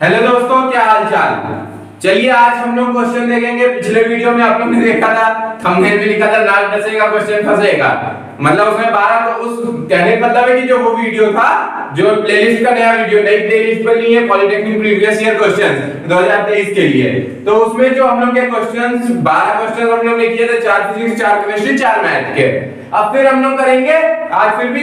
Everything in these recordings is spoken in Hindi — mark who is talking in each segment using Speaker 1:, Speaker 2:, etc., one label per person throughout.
Speaker 1: हेलो दोस्तों, क्या हाल चाल। चलिए आज हम लोग क्वेश्चन देखेंगे। पिछले वीडियो में आप लोग ने देखा था, थंबनेल में लिखा था नाक डसेगा क्वेश्चन फंसेगा। मतलब उसमें 12 तो उस कहने का मतलब है कि जो वो वीडियो था, जो प्लेलिस्ट का नया वीडियो नई प्लेलिस्ट पर लिए पॉलिटेक्निक प्रीवियस ईयर क्वेश्चंस 2023 के लिए, तो उसमें जो हम लोग के क्वेश्चंस 12 क्वेश्चन हम लोग ने किए थे, 4 फिजिक्स 4 केमिस्ट्री 4 मैथ के। अब फिर हम लोग करेंगे आज फिर भी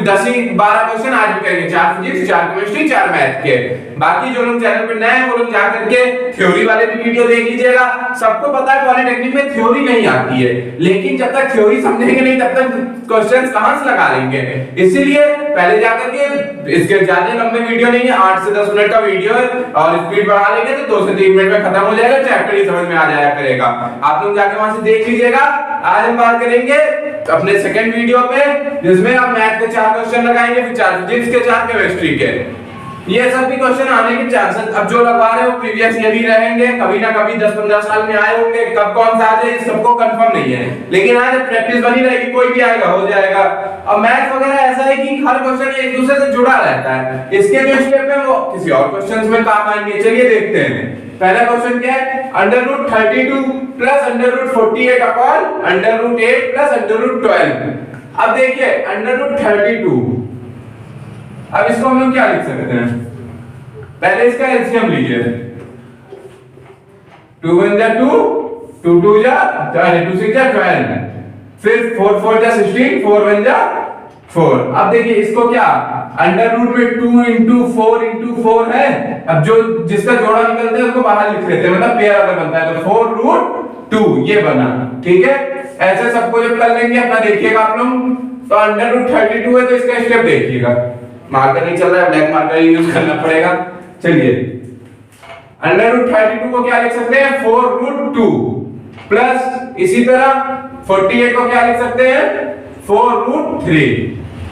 Speaker 1: 10 ही 12 क्वेश्चन आज भी करेंगे, 4 फिजिक्स 4 केमिस्ट्री 4 मैथ के। बाकी जो लोग चैनल पे नए हैं वो लोग जा करके थ्योरी वाले भी वीडियो देख लीजिएगा। सबको पता है पॉलिटेक्निक में थ्योरी नहीं आती है, लेकिन जब तक थ्योरी समझेंगे नहीं तब तक क्वेश्चंस कहां से लगा लेंगे। इसीलिए पहले जाकर के इसके ज्यादा लंबे वीडियो नहीं है, 8 से 10 मिनट का वीडियो है और स्पीड बढ़ा लेंगे तो 2 से 3 मिनट में खत्म हो जाएगा, चैप्टर ही समझ में आ जाया करेगा। आप लोग जाके वहां से देख लीजिएगा। आज हम बात करेंगे अपने सेकंड वीडियो पे, जिसमें आप मैथ के 4 क्वेश्चन लगाएंगे, फिर 4 फिजिक्स के 4 केमिस्ट्री के। ये सब भी क्वेश्चन आने के चांसेस अब जो लगवा रहे हो प्रीवियस ईयर ही रहेंगे, कभी ना कभी 10-15 साल में आए होंगे। कब कौन सा आ जाए सबको कंफर्म नहीं है, लेकिन आज प्रैक्टिस बनी रहेगी, कोई भी आएगा हो जाएगा। अब मैथ वगैरह ऐसा है कि हर क्वेश्चन एक दूसरे से जुड़ा रहता है, इसके जो स्टेप है वो किसी और क्वेश्चंस में काम आएंगे। चलिए देखते हैं। पहला क्वेश्चन क्या है, √32 प्लस √48 अपॉन √8 प्लस √12। अब देखिए √32, अब इसको हम लोग क्या लिख सकते हैं, पहले इसका एलसीएम लीजिए। 2 1 जा 2, 2 2 जा 2 6 जा 12, फिर 4 4 जा 16, 4 1 जा 4। अब देखिए इसको क्या अंडर रूट में 2 into 4 into 4 है। अब जो जिसका जोड़ा निकलता है उसको बाहर लिख लेते हैं, मतलब पेयर अगर बनता है तो 4√2 ये बना। ठीक है, ऐसे सबको जब कर लेंगे अपना देखिएगा आप लोग। तो √32 है तो इसका स्टेप देखिएगा, मार्कर नहीं चल रहा है, ब्लैक मार्कर यूज करना पड़ेगा। चलिए √32 को क्या लिख सकते हैं, 4√2 प्लस इसी तरह 48 को क्या लिख सकते हैं, 4√3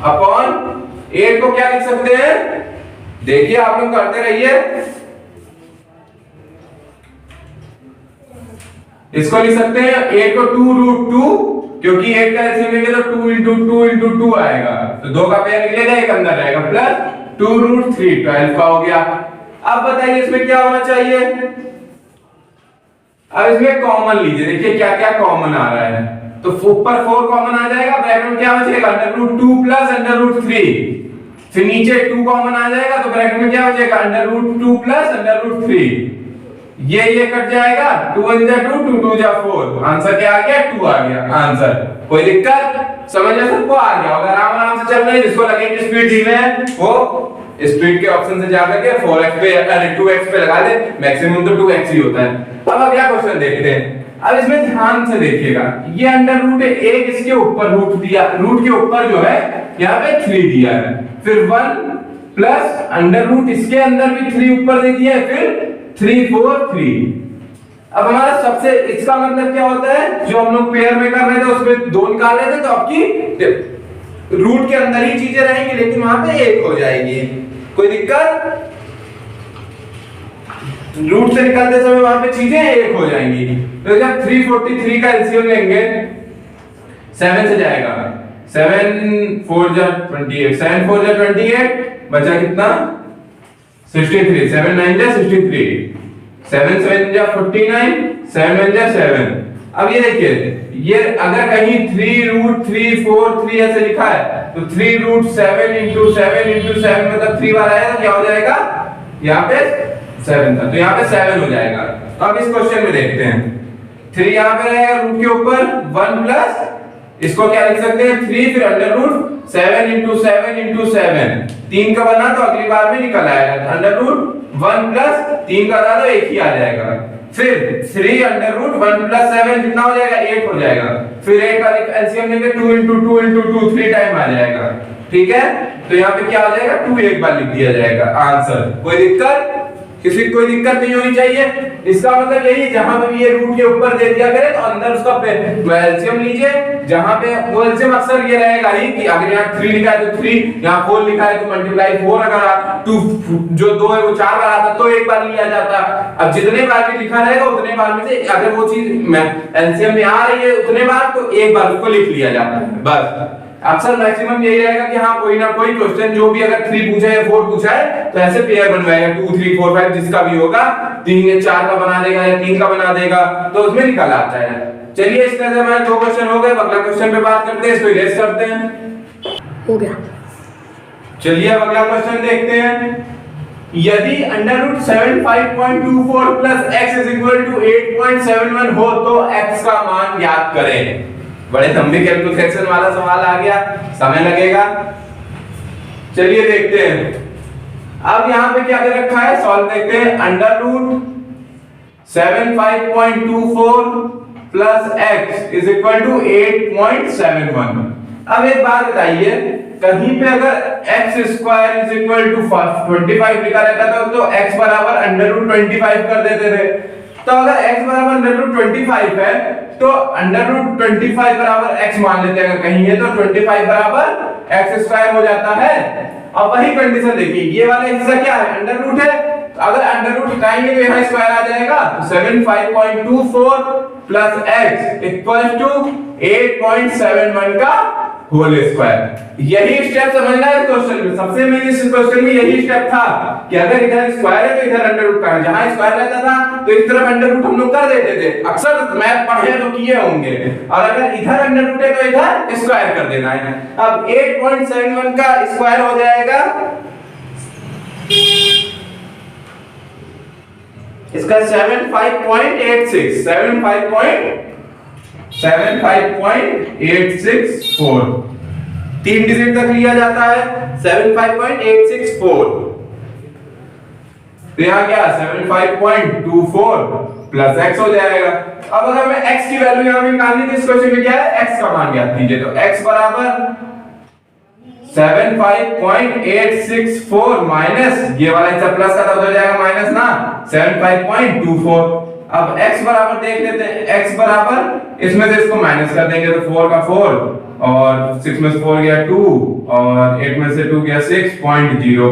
Speaker 1: अपॉन 8 को क्या लिख सकते हैं, देखिए आप लोग करते रहिए। इसको लिख सकते हैं 8 को 2√2, क्योंकि 8 का एलसीएम लेंगे तो 2 into 2 into 2 आएगा, तो 2 का पेयर निकलेगा, एक अंदर रहेगा, प्लस 2√3 12 का हो गया। अब बताइए इसमें क्या होना चाहिए। अब इसमें कॉमन लीजिए, देखिए क्या क्या कॉमन आ रहा है। तो ऊपर 4 कॉमन आ जाएगा, ब्रैकेट में क्या बचेगा √2 प्लस √3, फिर नीचे 2 कॉमन आ जाएगा तो ब्रैकेट में क्या बचेगा √2 प्लस √3। ये कट जाएगा, 2 1 जा 2, 2 2 जा 4, आंसर क्या आ गया, 2 आ गया आंसर। कोई दिक्कत समझ में सबको आ गया होगा। आराम आराम से चल रहे हैं, जिसको लगे कि स्पीड धीमे है वो स्पीड के ऑप्शन से जाकर के 4x पे अरे 2x पे लगा दे, मैक्सिमम तो 2x ही होता है। अब अगला क्वेश्चन देखते हैं। अब इसमें ध्यान से देखिएगा, ये अंडर रूट है, एक इसके ऊपर रूट दिया, रूट के ऊपर जो है यहाँ पे 3 दिया है, फिर 1 प्लस अंडर रूट इसके अंदर भी 3 ऊपर दे दिया है, फिर 3 4 3। अब हमारा सबसे इसका मतलब क्या होता है, जो हम लोग पेयर में कर रहे थे उसमें 2 निकाल रहे थे, तो आपकी रूट के अंदर ही चीजें रहेंगी, लेकिन वहां पे 1 हो जाएगी। कोई दिक्कत, रूट से निकलते समय वहां पे चीजें 1 हो जाएंगी। तो जब 343 का एलसीएम लेंगे 7 से जाएगा, 7 4 जा 28, 7 4 जा 28, बचा कितना 63, 7 9 जा 63, 7 7 जा 49, 7 1 जा 7। अब ये देखिए, ये अगर कहीं 3√3 4 3 ऐसे लिखा है तो 3√7 into 7 into 7 मतलब 3 बार आएगा, क्या हो जाएगा यहाँ पे 7 था, तो यहाँ पे 7 हो जाएगा। तो अब इस क्वेश्चन में देखते हैं, 3 यहाँ पे रहेगा रूट के ऊपर, 1 प्लस इसको क्या लिख सकते हैं 3, फिर √7 into 7 into 7, 3 का बना तो अगली बार में निकल आएगा, √1 प्लस 3 का था तो 1 ही आ जाएगा, फिर 3 √1 प्लस 7 कितना हो जाएगा 8 हो जाएगा, फिर 8 का एलसीएम लेंगे 2 into 2 into 2 3 टाइम आ जाएगा। ठीक है, तो यहाँ पे क्या हो जाएगा 2 एक बार लिख दिया जाएगा आंसर। कोई दिक्कत, किसी को कोई दिक्कत नहीं होनी चाहिए। इसका मतलब यही, जहां पे ये रूट के ऊपर दे दिया करे तो अंदर उसका एलसीएम लीजिए, जहां पे वो एलसीएम अक्सर ये रहेगा ही कि अगर यहाँ 3 लिखा है तो 3, यहाँ 4 लिखा है तो मल्टीप्लाई 4, अगर 2 जो 2 है वो 4 बार आता तो एक बार लिया जाता। अब जितने बार भी लिखा रहेगा उतने बार में से अगर वो चीज एलसीएम में आ रही है उतने बार तो एक बार उसको लिख लिया जाता है, बस अक्सर मैक्सिमम यही रहेगा कि हाँ कोई ना कोई क्वेश्चन जो भी अगर 3 पूछा है 4 पूछा है तो ऐसे पेयर बनवाएगा 2 3 4 5 जिसका भी होगा 3 या 4 का बना देगा या 3 का बना देगा तो उसमें निकल आता है। चलिए इस तरह से हमारे 2 क्वेश्चन हो गए। अगला क्वेश्चन पे बात करते हैं, इसको इरेज करते हैं।
Speaker 2: हो गया।
Speaker 1: चलिए अब अगला क्वेश्चन देखते हैं। यदि under root 75.24 plus x is equal to 8.71 हो तो x का मान ज्ञात करें। बड़े लंबे कैलकुलेशन वाला सवाल आ गया, समय लगेगा। चलिए देखते हैं। अब यहां पे क्या दे रखा है, सॉल्व देखते हैं। Under root 75.24 plus x is equal to 8.71। अब एक बात बताइए, कहीं पे अगर x square is equal to 25 लिखा रहता था तो x बराबर अंडर रूट 25 कर देते थे। तो अगर x बराबर अंडर रूट 25 है तो अंडर रूट 25 बराबर x मान लेते हैं अगर कहीं है तो 25 बराबर x स्क्वायर हो जाता है। अब वही कंडीशन देखिए, ये वाला हिस्सा क्या है, अंडर रूट है, तो अगर अंडर रूट हटाएंगे तो यहाँ स्क्वायर आ जाएगा। 75.24 प्लस x इक्वल टू 8.71 का होल स्क्वायर। यही स्टेप समझना है क्वेश्चन में, सबसे मेन इस क्वेश्चन में यही स्टेप था कि अगर इधर स्क्वायर है तो इधर अंडर रूट का है, जहां स्क्वायर रहता था तो इस तरफ अंडर रूट हम लोग कर देते थे, अक्सर मैथ पढ़े तो किए होंगे। और अगर इधर अंडर रूट है तो इधर स्क्वायर कर देना है। अब 8.71 का स्क्वायर हो जाएगा, इसका 75.864 3 डिजिट तक लिया जाता है 75.864। तो यहाँ क्या 75.24 प्लस x हो जाएगा। अब अगर मैं x की वैल्यू यहाँ पे निकालनी थी, इस क्वेश्चन में क्या है, x का मान ज्ञात कीजिए। तो x बराबर 75.864 माइनस ये वाला हिस्सा प्लस का हो जाएगा माइनस ना 75.24। अब x बराबर देख लेते हैं, x बराबर इसमें से इसको माइनस कर देंगे तो 4 का 4 और 6 में से 4 गया 2 और 8 में से 2 गया 6.0।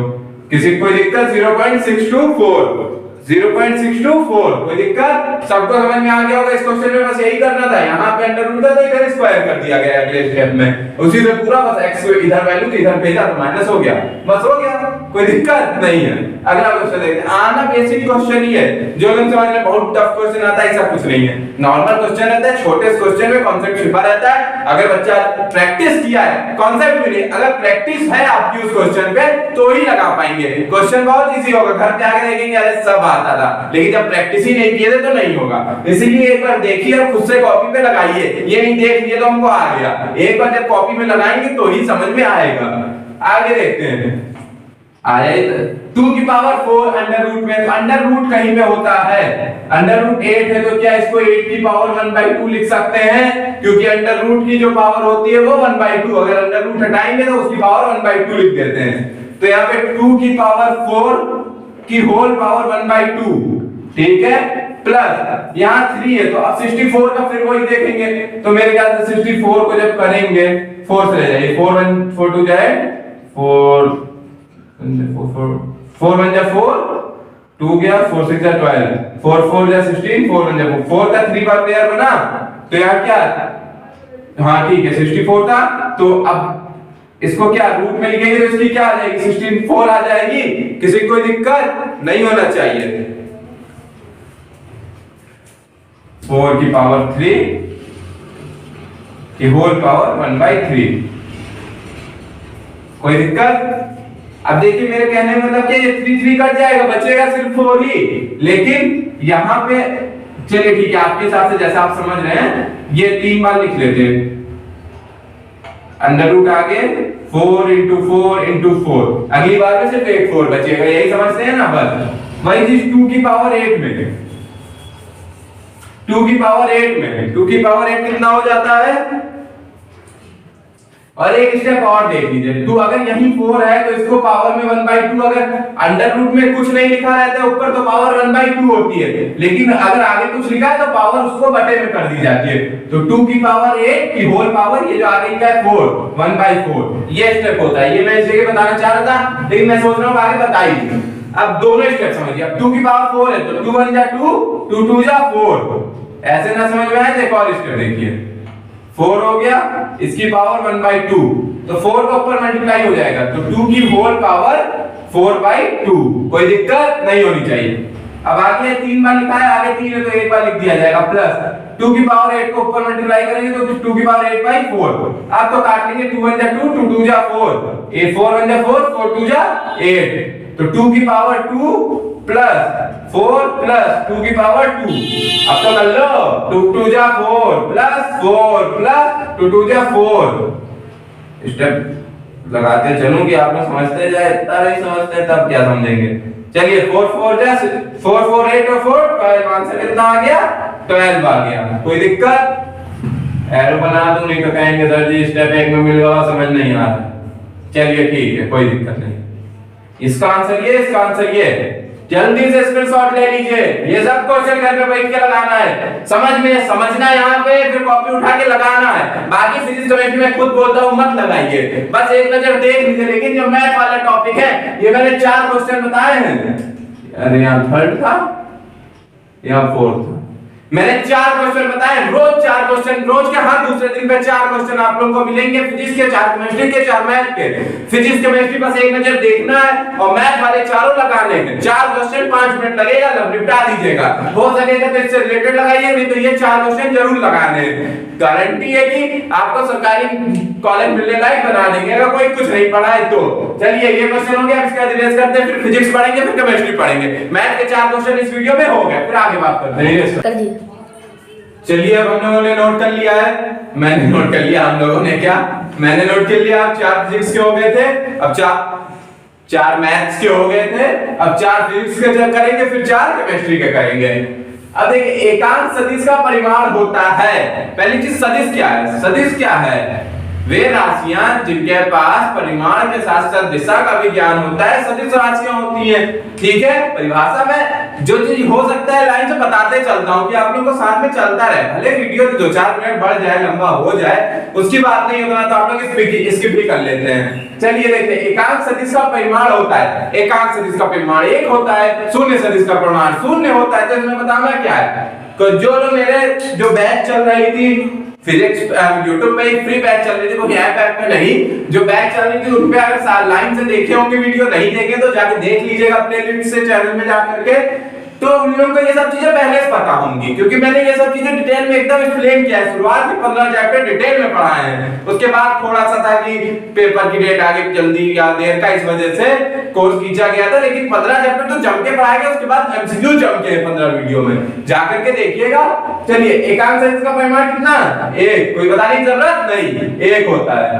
Speaker 1: किसी कोई दिक्कत 0.624 कोई दिक्कत, सबको समझ में आ गया होगा। इस क्वेश्चन में बस यही करना था, यहाँ पे अंडर रूट था तो इधर स्क्वायर कर दिया गया अगले स्टेप में, उसी से पूरा बस x को इधर वैल्यू तो इधर भेजा तो माइनस हो गया, बस हो गया, कोई दिक्कत नहीं है। अगला क्वेश्चन देखते हैं। आना बेसिक क्वेश्चन ही है, जो लोग समझ में बहुत टफ क्वेश्चन आता है ऐसा कुछ नहीं है, नॉर्मल क्वेश्चन रहता है, छोटे क्वेश्चन में कॉन्सेप्ट छिपा रहता है। अगर बच्चा प्रैक्टिस किया है, कॉन्सेप्ट भी नहीं, अगर प्रैक्टिस है आपकी उस क्वेश्चन पे तो ही लगा पाएंगे। क्वेश्चन बहुत इजी होगा, घर पे आके देखेंगे अरे सब आता था, लेकिन जब प्रैक्टिस ही नहीं किए थे तो नहीं होगा। इसीलिए एक बार देखिए और खुद से कॉपी पे लगाइए, ये नहीं देख लिए तो हमको आ गया, एक बार जब कॉपी में लगाएंगे तो ही समझ में आएगा। आगे देखते हैं, आया 2 की पावर 4 अंडर रूट में, तो अंडर रूट कहीं पे होता है, अंडर रूट 8 है तो क्या इसको 8 की पावर 1/2 लिख सकते हैं, क्योंकि अंडर रूट की जो पावर होती है वो 1/2, अगर अंडर रूट हटाएंगे तो उसकी पावर 1/2 लिख देते हैं। तो यहाँ पे 2 की पावर 4 की होल पावर 1/2, ठीक है, प्लस यहाँ 3 है तो अब 64 का फिर वही देखेंगे, तो मेरे ख्याल से 64 को जब करेंगे 4 से ले जाइए, 4 1 4 2 जाए 4 4 1 जा 4 2 गया 4 6 जा 12 4 4 जा 16 4 1 जा 4 का 3 बार पेयर बना, तो यहाँ क्या, हाँ ठीक है 64 था, तो अब इसको क्या रूट में लिखेंगे तो इसकी क्या आ जाएगी 64 आ जाएगी। किसी को कोई दिक्कत नहीं होना चाहिए। 4 की पावर 3 की होल पावर 1/3, कोई दिक्कत। अब देखिए मेरे कहने में मतलब क्या, ये 3 3 कट जाएगा, बचेगा सिर्फ 4 ही, लेकिन यहाँ पे चलिए ठीक है आपके हिसाब से जैसा आप समझ रहे हैं ये 3 बार लिख लेते हैं, अंडर रूट आगे 4 into 4 into 4, अगली बार में सिर्फ एक 4 बचेगा, यही समझते हैं ना। बस वही चीज 2 की पावर 8 में, 2 की पावर 8 में 2 की पावर 8 कितना हो जाता है। और एक स्टेप और देख लीजिए, 2 अगर यही 4 है तो इसको पावर में 1/2, अगर अंडर रूट में कुछ नहीं लिखा रहता है ऊपर तो पावर 1/2 होती है, लेकिन अगर आगे कुछ लिखा है तो पावर उसको बटे में कर दी जाती है। तो 2 की पावर 8 की होल पावर, ये जो आगे का है 4 1/4, ये स्टेप होता है। ये मैं इस जगह बताना चाह रहा था, लेकिन मैं सोच रहा हूं आगे बताइए। अब दोनों स्टेप समझिए, अब 2 की पावर 4 है तो 2 1 जा 2 2 2 जा 4, ऐसे ना समझ में आए तो एक और स्टेप देखिए, 4 हो गया, इसकी पावर 1/2, तो 4 का ऊपर मल्टीप्लाई हो जाएगा, तो 2 की होल पावर 4/2, कोई दिक्कत नहीं होनी चाहिए। अब आगे 3 बार लिखा है, आगे 3 है तो एक बार लिख दिया जाएगा, प्लस 2 की पावर 8 को ऊपर मल्टीप्लाई करेंगे तो 2 की पावर 8/4, अब तो काट लेंगे, 2 1 जा 2, 2 2 जा 4, 4 1 जा 4, 4 2 जा 8, तो 2 की पावर 2 प्लस 4 प्लस 2 की पावर 2, अब तो कर लो, 2 2 जा 4 प्लस 4 प्लस 2 2 जा 4, स्टेप लगाते चलूं कि आप लोग समझते जाए, इतना नहीं समझते तब क्या समझेंगे। चलिए 4 4 जा 4 4 8 और 4 12, आंसर कितना आ गया, 12 आ गया, कोई दिक्कत। एरो बना दूं, नहीं तो कहेंगे सर जी स्टेप 1 में मिल गया, समझ नहीं आ रहा। चलिए ठीक है, कोई दिक्कत नहीं। इसका आंसर ये, इसका आंसर ये, जल्दी से स्क्रीनशॉट ले लीजिए, ये सब क्वेश्चन घर पे बैठ के लगाना है, समझ में समझना यहाँ पे, फिर कॉपी उठा के लगाना है। बाकी फिजिक्स केमिस्ट्री में खुद बोलता हूँ मत लगाइए, बस एक नजर देख लीजिए। लेकिन जो मैथ वाला टॉपिक है, ये मैंने 4 क्वेश्चन बताए हैं, अरे यहाँ 3rd था, यहाँ 4th था, मैंने 4 क्वेश्चन बताए, रोज 4 क्वेश्चन, रोज के हर दूसरे दिन पे 4 क्वेश्चन आप लोगों को मिलेंगे, फिजिक्स के 4, केमिस्ट्री के 4, मैथ के। फिजिक्स केमिस्ट्री बस एक नजर देखना है और मैथ वाले चारों लगाने हैं। 4 क्वेश्चन 5 मिनट लगेगा, निपटा दीजिएगा, हो सकेगा तो इससे रिलेटेड लगाइए, नहीं तो ये 4 क्वेश्चन जरूर लगाने हैं। गारंटी है कि आपको सरकारी कॉलेज मिलने लायक बना देंगे अगर कोई कुछ नहीं पढ़ा है तो। चलिए ये क्वेश्चन हो गया, अब इसका रिवाइज करते हैं, फिर फिजिक्स पढ़ेंगे, फिर केमिस्ट्री पढ़ेंगे। मैथ के 4 क्वेश्चन इस वीडियो में हो गए, फिर आगे बात करते हैं। चलिए अब हम लोगों ने नोट कर लिया है, मैंने नोट कर लिया, हम लोगों ने क्या, मैंने नोट कर लिया। अब 4 फिजिक्स के हो गए थे, अब 4 मैथ्स के हो गए थे, अब 4 फिजिक्स के करेंगे, फिर 4 केमिस्ट्री के करेंगे। अब देखिए एकांक सदिश का परिमाण होता है, पहली चीज सदिश क्या है, सदिश क्या है, वे राशियां जिनके पास परिमाण के साथ साथ दिशा का भी ज्ञान होता है, सदिश राशियां होती हैं। ठीक है, परिभाषा में जो चीज हो सकता है लाइन से बताते चलता हूं कि आप लोगों को साथ में चलता रहे, भले वीडियो 2-4 मिनट बढ़ जाए, लंबा हो जाए, उसकी बात नहीं होगा, तो आप लोग स्किप भी कर लेते हैं। चलिए देखते हैं, एकांक सदिश का परिमाण होता है, एकांक सदिश का परिमाण 1 होता है, शून्य सदिश का परिमाण 0 होता है। तो इसमें बताना क्या है, तो जो मेरे जो बैच चल रही थी फिजिक्स YouTube पे एक फ्री बैच चल रही थी, वो ऐप में नहीं, जो बैच चल रही थी उन पे अगर लाइन से देखे होंगे वीडियो, नहीं देखे तो जाके देख लीजिएगा प्लेलिस्ट से चैनल में जाकर के, तो उन लोगों को ये सब चीजें पहले से पता होंगी, क्योंकि मैंने ये सब चीजें डिटेल में एकदम एक्सप्लेन किया है। शुरुआत में 15 चैप्टर डिटेल में पढ़ाए हैं, उसके बाद थोड़ा सा था कि पेपर की डेट आगे जल्दी या देर का, इस वजह से कोर्स खींचा गया था, लेकिन 15 चैप्टर तो जम के पढ़ाए गए, उसके बाद एमसीक्यू जम के 15 वीडियो में जाकर के देखिएगा। चलिए एकांक सदिश का परिमाण कितना, 1, कोई बताने की जरूरत नहीं, 1 होता है।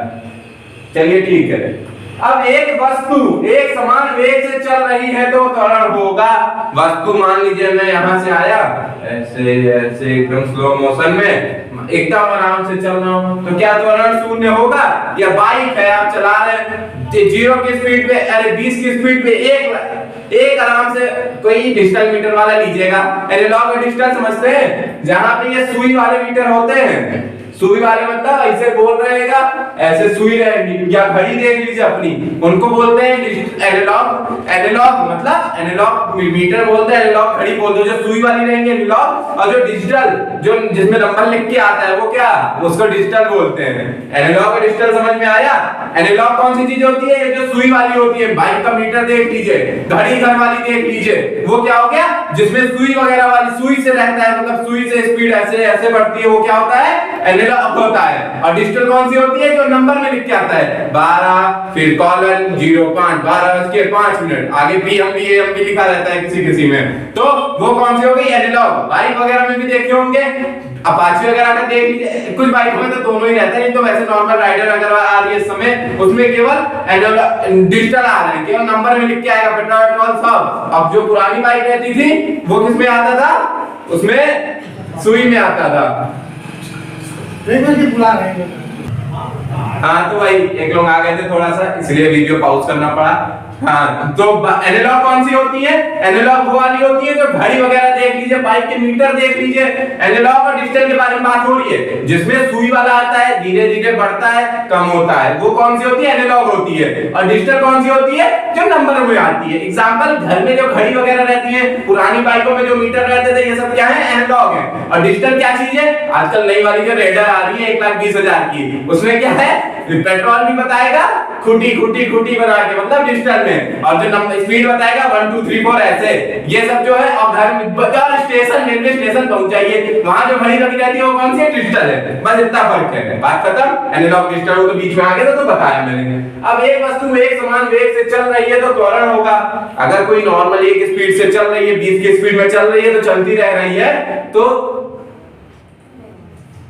Speaker 1: चलिए ठीक है, अब एक वस्तु एक समान वेग से चल रही है तो त्वरण होगा। वस्तु मान लीजिए मैं यहाँ से आया, ऐसे ऐसे एकदम स्लो मोशन में एकदम आराम से चल रहा हूँ, तो क्या त्वरण 0 होगा? या बाइक है आप चला रहे हैं 0 की स्पीड पे, अरे 20 की स्पीड पे एक आराम से, कोई डिजिटल मीटर वाला लीजिएगा, एनालॉग और डिजिटल समझते हैं, जहाँ पे ये सुई वाले मीटर होते हैं, सुई वाले मतलब ऐसे बोल रहेगा, ऐसे सुई रहेगी, या घड़ी देख लीजिए अपनी, उनको बोलते हैं एनालॉग, एनालॉग मतलब एनालॉग मीटर बोलते हैं, एनालॉग घड़ी बोलते हैं, जो सुई वाली रहेंगे एनालॉग, और जो डिजिटल जो जिसमें नंबर लिख के आता है वो क्या, उसको डिजिटल बोलते हैं। एनालॉग और डिजिटल समझ में आया? एनालॉग कौन सी चीज होती है? ये जो सुई वाली होती है, बाइक का मीटर देख लीजिए, घड़ी घर वाली देख लीजिए, वो क्या हो गया, जिसमें सुई वगैरह वाली, सुई से रहता है, मतलब सुई से स्पीड ऐसे ऐसे बढ़ती है, वो क्या होता है, एनालॉग होता है। और डिजिटल कौन सी होती है? जो नंबर में लिख के आता है, 12 फिर कॉलन 05 12:05 आगे PM भी AM भी लिखा रहता है किसी में, तो वो कौन सी हो गई, एनालॉग। बाइक वगैरह में भी देखे होंगे, अपाचे वगैरह का देख लीजिए, कुछ बाइक में तो दोनों ही रहते हैं, तो वैसे नॉर्मल राइडर वगैरह आ रही है इस समय, उसमें केवल एनालॉग डिजिटल आ रहा है, केवल नंबर में लिख के आएगा, पेट्रोल सब। अब जो पुरानी बाइक रहती थी वो किसमें आता था, उसमें सुई में आता था।
Speaker 2: बुला रहे हैं।
Speaker 1: हाँ तो भाई एक लोग आ गए थे थोड़ा सा, इसलिए वीडियो पॉज करना पड़ा। हाँ, तो एनालॉग कौन सी होती है? एनालॉग वो वाली होती है जो घड़ी वगैरह देख लीजिए, बाइक के मीटर देख लीजिए। एनालॉग और डिजिटल के बारे में बात हो रही है, जिसमें सुई वाला आता है, धीरे धीरे बढ़ता है, कम होता है, वो कौन सी होती है? एनालॉग होती है। और डिजिटल कौन सी होती है? जो नंबर में आती है। एग्जांपल, घर में जो घड़ी वगैरह रहती है, पुरानी बाइकों में जो मीटर रहते थे, ये सब क्या है? एनालॉग है। और डिजिटल क्या चीज है? आजकल नई वाली जो रेडर आ रही है 1,20,000 की, उसमें क्या है? पेट्रोल भी बताएगा, खुटी खुटी खुटी बना के, मतलब डिजिटल में, और जो नंबर स्पीड बताएगा 1 2 3 4 ऐसे, ये सब जो है। और घर में स्टेशन, रेलवे स्टेशन पहुंचाइए, वहां जो घड़ी रखी रहती है वो कौन सी है? डिजिटल है। बस इतना फर्क है, बात खत्म। एनालॉग डिजिटल वो तो बीच में आ गया तो बताया मैंने। अब एक वस्तु एक समान वेग से चल रही है तो त्वरण होगा। अगर कोई नॉर्मल एक स्पीड से चल रही है, 20 की स्पीड में चल रही है, तो चलती रह रही है, तो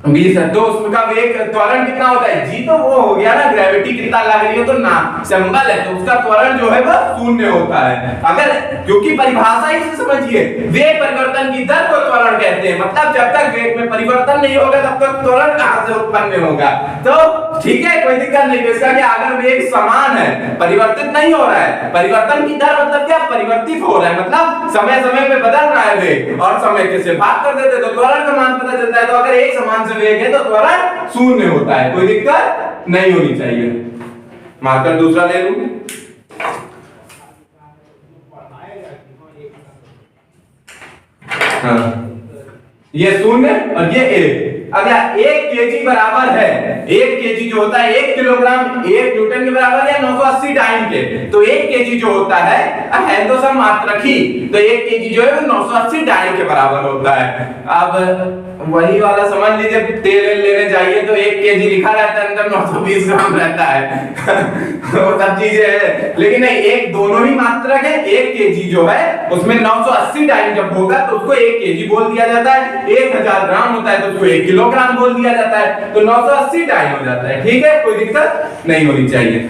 Speaker 1: 20 है, तो उसका वेग त्वरण कितना होता है? जी तो वो हो गया ना, ग्रेविटी कितना लग रही है तो ना सिंबल है, तो उसका त्वरण जो है वो शून्य होता है। अगर, क्योंकि परिभाषा ही से समझिए, वेग परिवर्तन की दर को त्वरण कहते हैं। मतलब जब तक वेग में परिवर्तन नहीं होगा तब तक त्वरण कहां से उत्पन्न होगा? तो ठीक है, कोई दिक्कत नहीं। इसका क्या, अगर वेग समान है, परिवर्तित नहीं हो रहा है, परिवर्तन की दर मतलब क्या? परिवर्तित हो रहा है, मतलब समय समय पे बदल रहा है वेग, और समय के से भाग कर देते तो त्वरण का मान पता चलता है। तो अगर एक समान वेग है तो त्वरण शून्य होता है, कोई दिक्कत नहीं होनी चाहिए। मार्कर दूसरा ले लूं। हाँ, ये शून्य और ये एक। अगर 1 केजी बराबर है, 1 केजी जो होता है 1 किलोग्राम 1 न्यूटन के बराबर या 980 डाइन के, तो 1 केजी जो होता है तो सब मात्रक ही, तो 1 केजी जो है वो 980 डाइन के बराबर होता है। अब वही वाला समझ लीजिए, तेल लेने जाइए तो 1 केजी लिखा रहता है, अंदर 920 ग्राम रहता है वो सब चीजें है, लेकिन नहीं, एक दोनों ही मात्रक है। 1 केजी जो है उसमें 980 डाइन जब होगा तो उसको 1 केजी बोल दिया जाता है। 1000 ग्राम होता है तो उसको 1 किलोग्राम बोल दिया जाता है, तो 980 डाइन हो जाता है। ठीक है, कोई दिक्कत नहीं होनी चाहिए।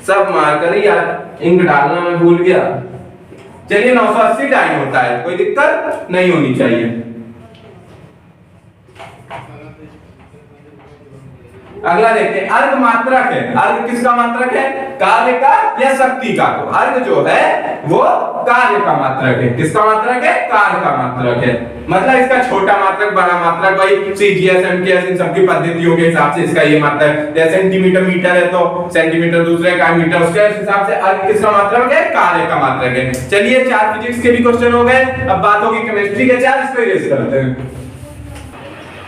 Speaker 1: सब मार्कर ही यार, इंक डालना मैं भूल गया। चलिए 980 डाइन होता है, कोई दिक्कत नहीं होनी चाहिए। अगला देखते हैं, अर्घ मात्रक है। अर्घ किसका मात्रक है? कार्य का या शक्ति का? तो अर्घ जो है वो कार्य का मात्रक है। किसका मात्रक है? कार्य का मात्रक है। मतलब इसका छोटा मात्रक, बड़ा मात्रक, भाई सीजीएस एमकेएस इन सबकी पद्धतियों के हिसाब से इसका ये मात्रक, जैसे सेंटीमीटर मीटर है तो सेंटीमीटर दूसरे का मीटर, उसके हिसाब से अर्घ किसका मात्रक है? कार्य का मात्रक है। चलिए 4 फिजिक्स के भी क्वेश्चन हो गए, अब बात होगी केमिस्ट्री के 4, इसको इरेज करते हैं।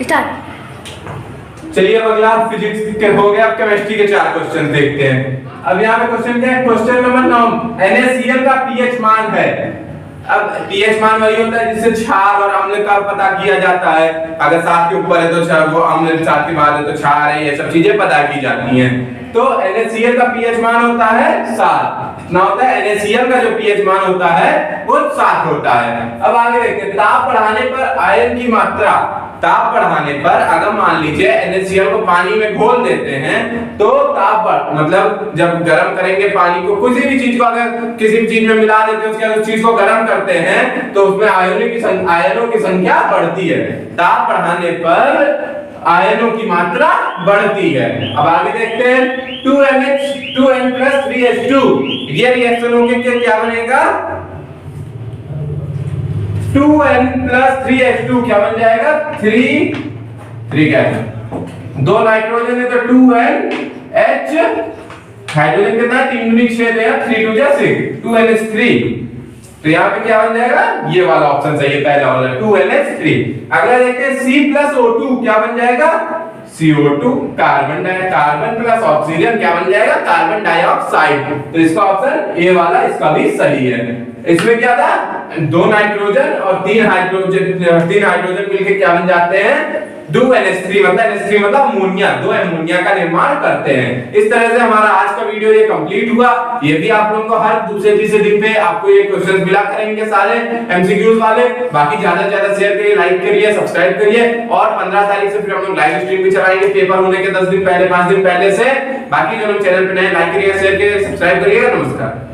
Speaker 1: स्टार्ट। चलिए अब अगला फिजिक्स के हो गया, अब केमिस्ट्री के 4 क्वेश्चन देखते हैं। अब यहाँ पे क्वेश्चन क्या है? क्वेश्चन नंबर 9, NaCl का पीएच मान है। अब पीएच मान वही होता है जिससे क्षार और अम्ल का पता किया जाता है। अगर 7 के ऊपर है तो वो अम्ल, 7 के बाद है तो क्षार है, ये सब चीजें पता की जाती हैं। तो NaCl का पीएच मान होता है 7। कितना होता है? NaCl का जो पीएच मान होता है वो 7 होता है। अब आगे देखते हैं, ताप बढ़ाने पर आयन की मात्रा, ताप बढ़ाने पर अगर मान लीजिए NaCl को पानी में घोल देते हैं तो ताप मतलब जब गर्म करेंगे पानी को, किसी भी चीज को अगर किसी भी चीज में मिला देते हैं, उसके बाद उस चीज को गर्म करते हैं तो उसमें आयनों की संख्या बढ़ती है। ताप बढ़ाने पर आयनों की मात्रा बढ़ती है। अब आगे देखते हैं, 2NH2n + 3H2, ये रिएक्शन होके क्या बनेगा? 2n + 3H2 क्या बन जाएगा? 3 क्या है? 2 नाइट्रोजन है तो 2NH, हाइड्रोजन कितना? 3 × 6 है, 3 × 6, 2NH3। तो यहाँ पे क्या बन जाएगा? ये वाला ऑप्शन सही है, पहला वाला 2NH3। अगला देखते हैं, C + O2 क्या बन जाएगा? CO2, कार्बन प्लस ऑक्सीजन क्या बन जाएगा? Carbon dioxide. तो इसका ऑप्शन ए वाला इसका भी सही है। इसमें क्या था? 2 नाइट्रोजन और 3 हाइड्रोजन मिलकर क्या बन जाते हैं? 2NH3, मतलब NH3 मतलब अमोनिया, 2 अमोनिया का निर्माण करते हैं। इस तरह से हमारा आज का वीडियो ये कंप्लीट हुआ। ये भी आप लोगों को हर दूसरे तीसरे दिन पे आपको ये क्वेश्चंस मिला करेंगे सारे एमसीक्यूज वाले। बाकी ज्यादा से ज्यादा शेयर करिए, लाइक करिए, सब्सक्राइब करिए, और 15 तारीख से फिर हम लोग लाइव स्ट्रीम भी चलाएंगे पेपर होने के 10 दिन पहले, 5 दिन पहले से। बाकी जो लोग चैनल पे नए, लाइक करिएगा, शेयर करिएगा, सब्सक्राइब करिएगा। नमस्कार।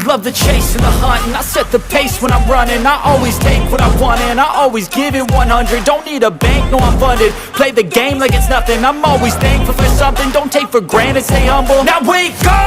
Speaker 2: I love love the chase and the hunt, and I set the pace when I'm running. I always take what I want and I always give it 100. Don't need a bank, no I'm funded. Play the game like it's nothing. I'm always thankful for something. Don't take for granted, stay humble. Now wake up!